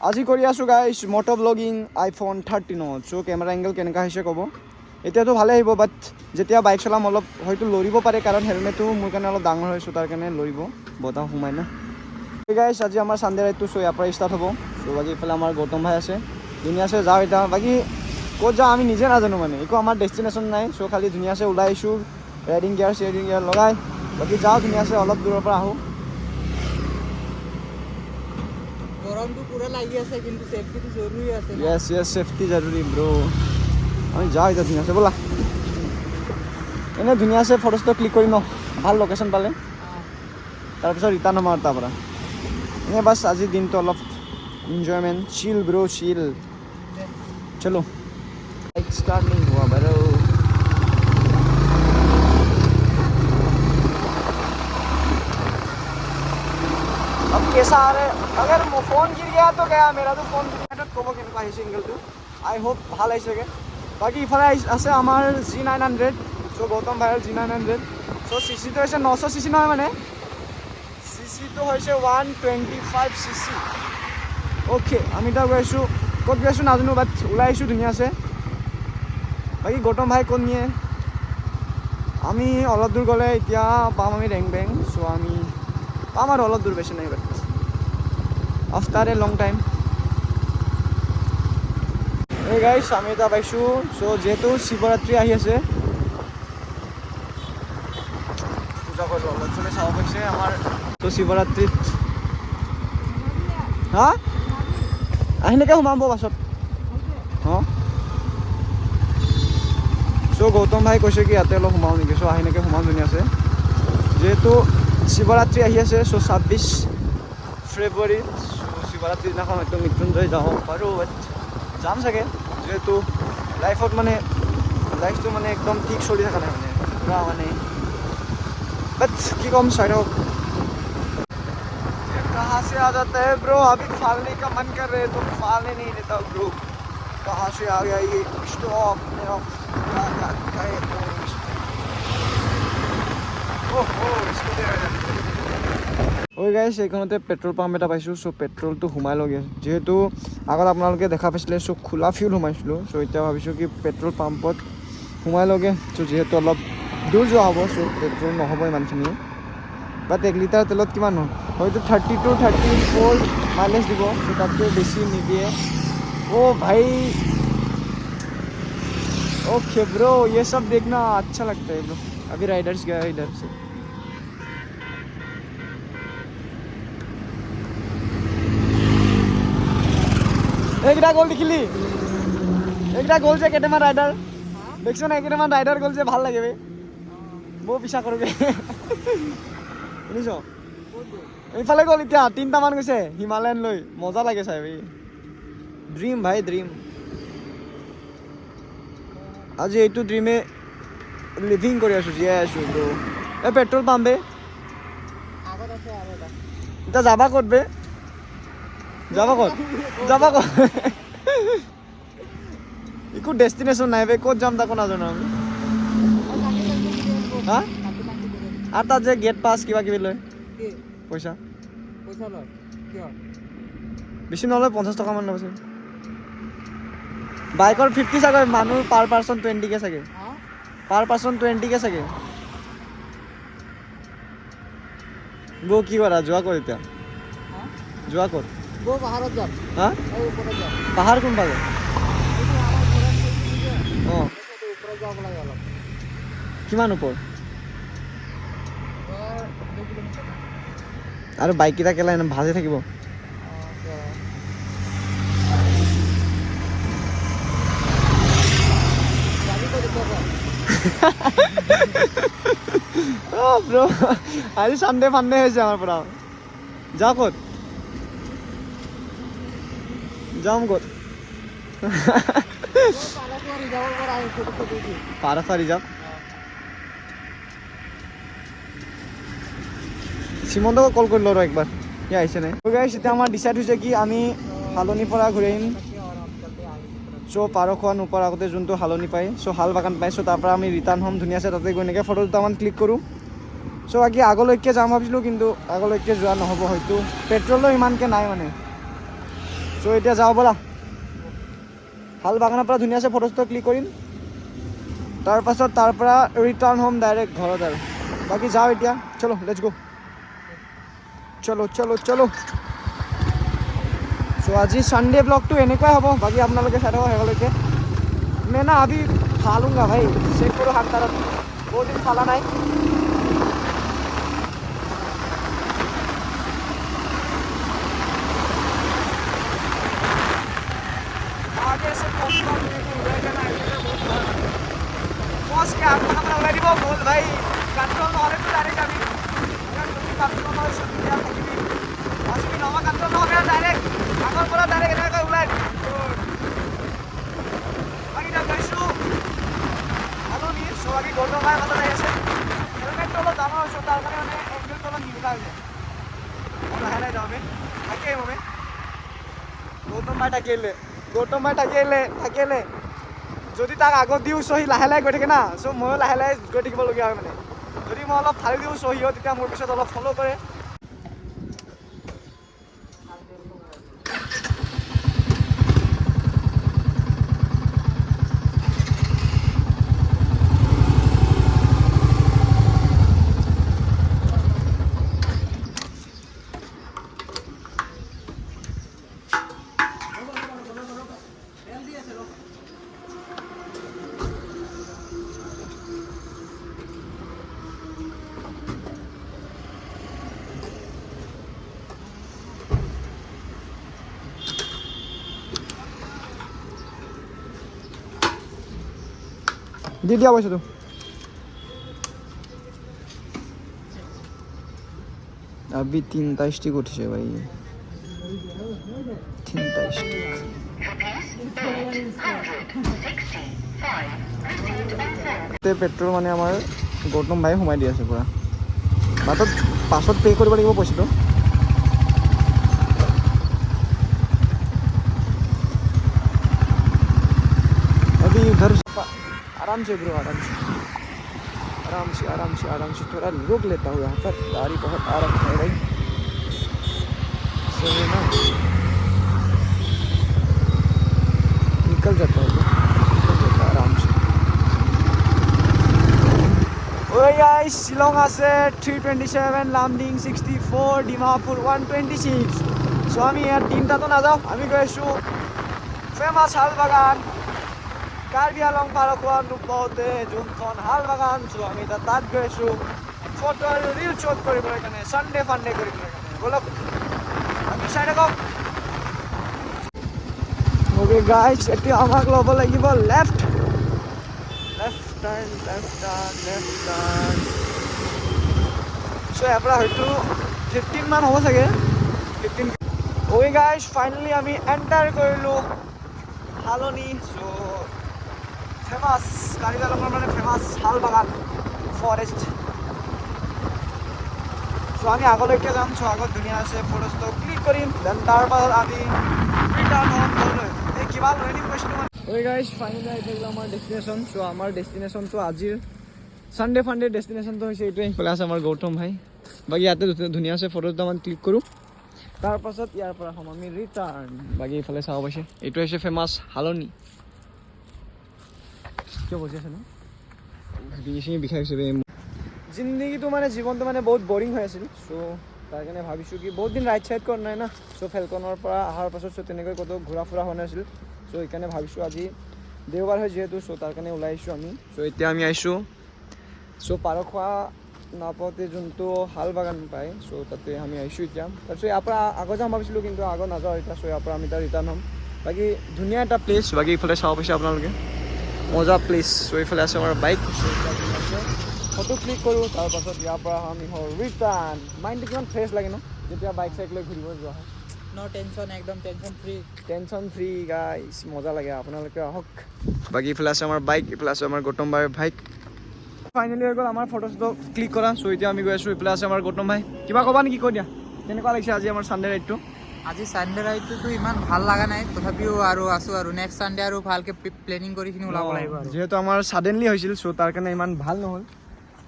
আজি কৰি আছোঁ গাইছ মটো ব্লগিং আইফোন 13 চ' কেমেৰা এংগল কেনেকুৱা হৈছে ক'ব। এতিয়াতো ভালে আহিব বাট যেতিয়া বাইক চলাম অলপ হয়তো লৰিব পাৰে কাৰণ হেলমেটটো মোৰ কাৰণে অলপ ডাঙৰ হৈছোঁ তাৰ কাৰণে লৰিব বতাহ সোমাই না। গাইছ আজি আমাৰ চানডে ৰাইডটো চ' ইয়াৰ পৰা ষ্টাৰ্ট হ'ব। চ' বাকী ইফালে আমাৰ গৌতম ভাই আছে ধুনীয়াছে যাওঁ এতিয়া। বাকী ক'ত যাওঁ আমি নিজে নাজানো মানে একো আমাৰ ডেষ্টিনেশ্যন নাই। চ' খালি ধুনীয়াছে ওলাই আহিছোঁ ৰাইডিং গিয়াৰ লগাই বাকী যাওঁ ধুনীয়াছে অলপ দূৰৰ পৰা আহোঁ। গৰমটো পুৰা লাগি আছে কিন্তু সেফটিটো জৰুৰী আছে না। ইয়েছ সেফটি জৰুৰী ব্ৰো। আমি যাওঁ এতিয়া ধুনীয়াছে ব'লা এনেই ধুনীয়াছে ফটোজটো ক্লিক কৰি ন ভাল লোকেশ্যন পালে তাৰপিছত ৰিটাৰ্ণ হ'ম আৰু তাৰ পৰা এনেই বাছ আজিৰ দিনটো অলপ এনজয়মেণ্ট চিল ব্ৰো চিল। চলো বাইক ষ্টাৰ্ট नहीं हुआ ब्रो। अब कैसा आ रहा है अगर फोन गिर गया तो गया मेरा तो फोन गिर गया तो কেনেকুৱা আহিছে এংগলটো আই হোপ ভাল আহিছেগৈ। বাকী ইফালে আছে আমাৰ G900 চ' গৌতম ভাইৰ G900 চ' চিচিটো হৈছে 900 চিচি নহয় মানে চিচিটো হৈছে 125 চিচি। অ'কে আমি এতিয়া গৈ আছোঁ ক'ত গৈ আছোঁ নাজানো বাট ওলাই আহিছোঁ ধুনীয়াছে। বাকী গৌতম ভাই ক'ত নিয়ে আমি অলপ দূৰ গ'লে এতিয়া পাম আমি ৰেং বেং। চ' আমি পাম আৰু অলপ দূৰ বেছি নাই বাট আফটাৰ এ লং টাইম। এই গাইছ আমি এতিয়া পাইছোঁ চ' যিহেতু শিৱৰাত্ৰি আহি আছে পূজা কৰোঁ অলপ চবে চাব পাইছে আমাৰ ত' শিৱৰাত্ৰিত হা আহিনেকে সোমাব পাছত অঁ। চ' গৌতম ভাই কৈছে কি ইয়াতে অলপ সোমাওঁ নেকি চ' আহিনেকে সোমাওঁ ধুনীয়াছে যিহেতু শিৱৰাত্ৰি আহি আছে। চ' 26 ফেব্ৰুৱাৰীত চ' শিৱৰাত্ৰিৰ দিনাখন হয়তো মৃত্যুঞ্জয় যাব পাৰোঁ বাট যাম চাগে যিহেতু লাইফত মানে লাইফটো মানে একদম ঠিক চলি থকা নাই মানে পুৰা মানে বাট কি ক'ম চাই থাকক। कहाँ से आ जाता है ब्रो अभी फालने का मन कर रहे तो फालने नहीं देता ब्रो। कहाँ से आ गया ये स्टॉप ওই গাইছ এইখনতে পেট্ৰল পাম্প এটা পাইছোঁ। চ' পেট্ৰলটো সোমাই লগে যিহেতু আগত আপোনালোকে দেখা পাইছিলে চ' খোলা ফিউল সোমাইছিলোঁ। চ' এতিয়া ভাবিছোঁ কি পেট্ৰল পাম্পত সোমাই লগে চ' যিহেতু অলপ দূৰ যোৱা হ'ব চ' পেট্ৰল নহ'ব ইমানখিনি বাট 1 লিটাৰ তেলত কিমান হয়তো 30 to 34 মাইলেজ দিব চ' তাতকৈ বেছি নিদিয়ে। ओ भाई ओके ब्रो ये सब देखना अच्छा लगता है ब्रो। अभी राइडर्स गया इधर से এইকেইটা গ'ল দেখিলি এইকেইটা গ'ল যে কেইটামান ৰাইডাৰ দেখিছ না কেইটামান ৰাইডাৰ গ'ল যে ভাল লাগে বে মই পিছা কৰোঁগে শুনিছ এইফালে গ'ল এতিয়া 3টামান গৈছে হিমালয়ান লৈ মজা লাগে চাই বে ড্ৰিম ভাই ড্ৰিম। আজি এইটো ড্ৰিমে লিভিং কৰি আছোঁ জীয়াই আছোঁ ব্ৰো। এই পেট্ৰল পাম্পে এতিয়া যাবা ক'ত বে যাবা ক'ত একো ডেষ্টিনেশ্যন নাই বে ক'ত যাম তাকো নাজানো আমি হা আৰু তাত যে গেট পাছ কিবা কিবি লয় পইচা লয় কিয় বেছি নলয় 50 টকামান ল'ব চাগে বাইকৰ 50 চাগে মানুহ পাৰ পাৰ্চন 20কে চাগে পাৰ পাৰ্চন 20কে চাগে। বৌ কি কৰা যোৱা ক'ত এতিয়া যোৱা ক'ত পাহাৰত যাম হা পাহাৰ কোন পালে অঁ কিমান ওপৰ আৰু বাইককেইটা কেলা এনে ভাজে থাকিব অঁ ব্ৰ আজি চানডে ফানডে হৈছে আমাৰ পৰা যাওঁ ক'ত যাম ক'ত পাৰখা ৰিজাৰ্ভ শ্ৰীমন্তক কল কৰি লওঁ একবাৰ সি আহিছে নাই গাইছ এতিয়া আমাৰ ডিচাইড হৈছে কি আমি হালনিৰ পৰা ঘূৰি আহিম চ' পাৰখোৱা নোপোৱাৰ আগতে যোনটো হালনি পায় চ' হাল বাগান পায় চ' তাৰ পৰা আমি ৰিটাৰ্ণ হ'ম ধুনীয়াছে তাতে গৈ এনেকৈ ফটো দুটামান ক্লিক কৰোঁ চ' বাকী আগলৈকে যাম ভাবিছিলোঁ কিন্তু আগলৈকে যোৱা নহ'ব হয়তো পেট্ৰলো ইমানকৈ নাই মানে চ' এতিয়া যাওঁ ব'লা শাল বাগানৰ পৰা ধুনীয়াছে ফটো চটো ক্লিক কৰিম তাৰপাছত তাৰ পৰা ৰিটাৰ্ণ হ'ম ডাইৰেক্ট ঘৰত আৰু বাকী যাওঁ এতিয়া চলো লেটছ গো চলো চলো চলো চ' আজি ছানডে ব্লগটো এনেকুৱাই হ'ব বাকী আপোনালোকে চাই থাকক শেষলৈকে मैं ना अभी खा लूँगा भाई चेक करो हर तरफ 2 दिन खाला नहीं आगे से बॉस क्या आपको नंबर ऑलरेडी वो बोल भाई कंट्रोल में ऑलरेडी डायरेक्ट अभी अगर तुम कंट्रोल में शुरू किया था कि बस भी नवा कंट्रोल में हो गया डायरेक्ट अगर बोला डायरेक्ट इधर का उलट বাকি গৌতম ভাই মাথাত আহি আছে হেলমেটটো অলপ ডাঙৰ হৈছে তাৰ কাৰণে মানে এংগেলটো অলপ নিমিলা হৈছে লাহে লাহে যাওঁ থাকিম আমি গৌতম ভাই থাকিলে যদি তাক আগত দিওঁ চ' সি লাহে লাহে গৈ থাকে না চ' ময়ো লাহে লাহে গৈ থাকিবলগীয়া হয় মানে যদি মই অলপ ঢালি দিওঁ চ' সিও তেতিয়া মোৰ পিছত অলপ ফ'ল' কৰে দি দিয়া পইচাটো अभी 3টা স্টিক উঠিছে ভাই 3টা স্টিক পেট্ৰল মানে আমাৰ গৌতম ভাই সোমাই দি আছে পুৰা বাটত পাছত পে' কৰিব লাগিব পইচাটো अभी उधर आराम से ब्रो आराम से थोड़ा रोक लेता हूँ यहाँ पर गाड़ी बहुत आ रखा है भाई सही ना निकल जाता हूँ आराम से ओए गाइस शिलोंग আছে 327 লামডিং 64 ডিমাপুর 126 সো আমি ইয়াত তিনটাতো নাযাওঁ আমি গৈ আছোঁ ফেমাছ শাল বাগান কাৰ্বি আলং পাৰ খোৱা নোপাওঁতে যোনখন শাল বাগান চ' আমি এতিয়া তাত গৈ আছোঁ ফটো আৰু ৰিল শ্বুট কৰিবলৈ কাৰণে ছানডে ফানডে কৰিবলৈ কাৰণে ব'লক আমি চাই থাকক অ'কে গাইজ এতিয়া আমাক ল'ব লাগিব লেফ্ট টাৰ্ণ চ' ইয়াৰ পৰা হয়তো 15 মান হ'ব চাগে 15 অ'কে গাইজ ফাইনেলি আমি এণ্টাৰ কৰিলোঁ হালনি চ' ফেমাছ কাৰ্বি আংলঙৰ মানে ফেমাছ শাল বাগান ফৰেষ্ট চ' আমি আগলৈকে যাম চ' আগত ধুনীয়া আছে ফটোজটো ক্লিক কৰিম দেন তাৰপাছত আমি ৰিটাৰ্ণ হ'ম ঘৰলৈ এই কিবা লৈ আনিম কৈছিলোঁ মানে ঐ গাইজ ফাইনেলি আহি থাকিলোঁ আমাৰ ডেষ্টিনেশ্যন চ' আমাৰ ডেষ্টিনেশ্যনটো আজিৰ ছানডে ফানডে ডেষ্টিনেশ্যনটো হৈছে এইটোৱে এইফালে আছে আমাৰ গৌতম ভাই বাকী ইয়াতে ধুনীয়া আছে ফটো দুটামান ক্লিক কৰোঁ তাৰপাছত ইয়াৰ পৰা হ'ম আমি ৰিটাৰ্ণ বাকী এইফালে চাব পাইছে এইটো হৈছে ফেমাছ হালনি কিয় বজি আছে ন ডিঙি চিঙি বিষাই গৈছে জিন্দগীটো মানে জীৱনটো মানে বহুত বৰিং হৈ আছিল চ' তাৰ কাৰণে ভাবিছোঁ কি বহুত দিন ৰাইড চাইড কৰা নাই না চ' ফেলকনৰ পৰা অহাৰ পাছত চ' তেনেকৈ ক'তো ঘূৰা ফুৰা হোৱা নাছিল চ' সেইকাৰণে ভাবিছোঁ আজি দেওবাৰ হয় যিহেতু চ' তাৰ কাৰণে ওলাই আহিছোঁ আমি চ' এতিয়া আমি আহিছোঁ চ' পাৰখোৱা নাপাওঁতে যোনটো শাল বাগান পায় চ' তাতে আমি আহিছোঁ এতিয়া তাৰপিছত ইয়াৰ পৰা আগত যাম ভাবিছিলোঁ কিন্তু আগত নাযাওঁ এতিয়া চ' ইয়াৰ পৰা আমি তাৰ ৰিটাৰ্ণ হ'ম বাকী ধুনীয়া এটা প্লেচ বাকী ইফালে চাব পাইছে আপোনালোকে মজা প্লেচ চ' এইফালে আছে আমাৰ বাইক ফটো ক্লিক কৰোঁ তাৰপাছত ইয়াৰ পৰা আমি হওঁ ৰিটাৰ্ণ মাইণ্ডটো কিমান ফ্ৰেছ লাগে ন যেতিয়া বাইক চাইক লৈ ঘূৰিব যোৱা হয় নো টেনশ্যন একদম টেনশ্যন ফ্ৰী গাইছ মজা লাগে আপোনালোকে আহক বাকী ইফালে আছে আমাৰ বাইক ইফালে আছে আমাৰ গৌতম ভাইৰ বাইক ফাইনেলি হৈ গ'ল আমাৰ ফটোজটো ক্লিক কৰা চ' এতিয়া আমি গৈ আছোঁ ইফালে আছে আমাৰ গৌতম ভাই কিবা ক'বা নেকি কৈ দিয়া কেনেকুৱা লাগিছে আজি আমাৰ ছানডে ৰাইডটো আজি ছানডে ৰাইডটোতো ইমান ভাল লগা নাই তথাপিও আৰু আছোঁ আৰু নেক্সট ছানডে আৰু ভালকৈ প্লেনিং কৰিখিনি ওলাব লাগিব আৰু যিহেতু আমাৰ ছাডেনলি হৈছিল চ' তাৰ কাৰণে ইমান ভাল নহ'ল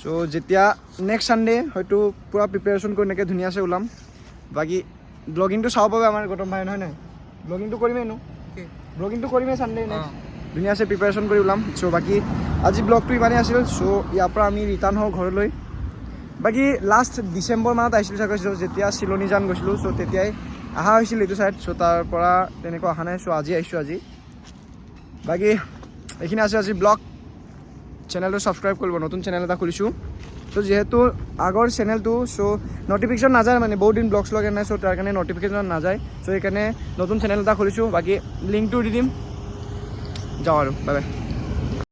চ' যেতিয়া নেক্সট ছানডে হয়তো পূৰা প্ৰিপেৰেশ্যন কৰি এনেকৈ ধুনীয়াছে ওলাম বাকী ব্লগিংটো চাব পাব আমাৰ গৌতম ভাই নহয় নাই ব্লগিংটো কৰিমেই নো কি? ব্লগিংটো কৰিমেই ছানডে অ। নেক্সট ধুনীয়াছে প্ৰিপেৰেশ্যন কৰি ওলাম চ' বাকী আজি ব্লগটো ইমানেই আছিল চ' ইয়াৰ পৰা আমি ৰিটাৰ্ণ হওঁ ঘৰলৈ বাকী লাষ্ট ডিচেম্বৰ মাহত আহিছিলোঁ চাগৈ চ' যেতিয়া চিলনীজান গৈছিলোঁ চ' তেতিয়াই অহা হৈছিল এইটো ছাইড চ' তাৰ পৰা তেনেকুৱা অহা নাই চ' আজি আহিছোঁ আজি বাকী এইখিনি আছে আজি ব্লগ চেনেলটো ছাবস্ক্ৰাইব কৰিব নতুন চেনেল এটা খুলিছোঁ চ' যিহেতু আগৰ চেনেলটো চ' নটিফিকেশ্যন নাযায় মানে বহুত দিন ব্লগ শ্লগ নাই চ' তাৰ কাৰণে নটিফিকেশ্যন নাযায় চ' সেইকাৰণে নতুন চেনেল এটা খুলিছোঁ বাকী লিংকটো দি দিম যাওঁ আৰু বাই বাই